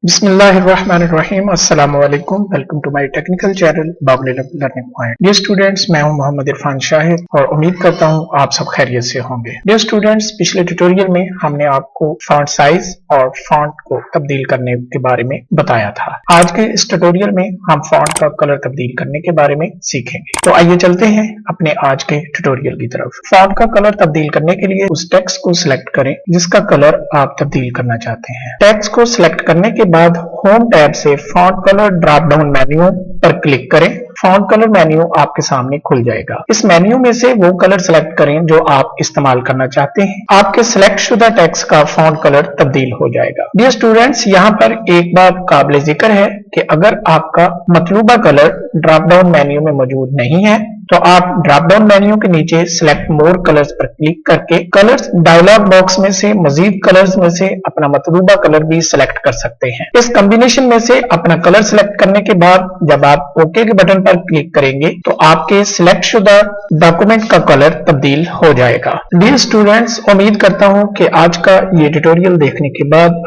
बिस्मिल्लाहिर्रहमानिर्रहीम अस्सलामु अलैकुम। Welcome to my technical channel Bab learning point. Dear students, मैं हूं मोहम्मद इरफान शाहिद और उम्मीद करता हूं आप सब खैरियत से होंगे। डियर स्टूडेंट्स, पिछले ट्यूटोरियल में हमने आपको फॉन्ट साइज और फॉन्ट को तब्दील करने के बारे में बताया था। आज के इस ट्यूटोरियल में हम फॉन्ट का कलर तब्दील करने के बारे में सीखेंगे। तो आइए चलते हैं अपने आज के ट्यूटोरियल की तरफ। फॉन्ट का कलर तब्दील करने के लिए उस टेक्स्ट को सिलेक्ट करें जिसका कलर आप तब्दील करना चाहते हैं। टेक्स्ट को सिलेक्ट करने के बाद होम टैब से font colour drop down menu पर क्लिक करें। फॉन्ट कलर मेन्यू आपके सामने खुल जाएगा। इस मेन्यू में से वो कलर सेलेक्ट करें जो आप इस्तेमाल करना चाहते हैं। आपके सिलेक्ट शुदा टेक्स्ट का फॉन्ट कलर तब्दील हो जाएगा। डियर स्टूडेंट्स, यहाँ पर एक बात काबिल जिक्र है कि अगर आपका मतलूबा कलर ड्रॉप डाउन मेन्यू में मौजूद नहीं है तो आप ड्रॉप डाउन मेन्यू के नीचे सिलेक्ट मोर कलर्स पर क्लिक करके कलर्स डायलॉग बॉक्स में से मजीद कलर्स में से अपना मतलूबा कलर भी सिलेक्ट कर सकते हैं। इस कॉम्बिनेशन में से अपना कलर सिलेक्ट करने के बाद जब आप ओके के बटन पर क्लिक करेंगे तो आपके सिलेक्ट शुदा डॉक्यूमेंट का कलर तब्दील हो जाएगा। डियर स्टूडेंट्स, उम्मीद करता हूं कि आज का ये ट्यूटोरियल देखने के बाद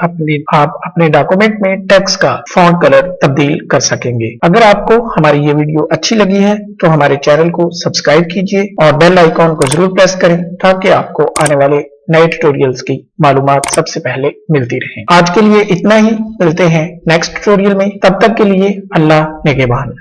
आप अपने डॉक्यूमेंट में टेक्स्ट का फॉन्ट कलर तब्दील कर सकेंगे। अगर आपको हमारी ये वीडियो अच्छी लगी है तो हमारे चैनल को सब्सक्राइब कीजिए और बेल आइकॉन को जरूर प्रेस करें ताकि आपको आने वाले नए ट्यूटोरियल्स की मालूमात सबसे पहले मिलती रहे। आज के लिए इतना ही, मिलते हैं नेक्स्ट ट्यूटोरियल में। तब तक के लिए अल्लाह निगहबान।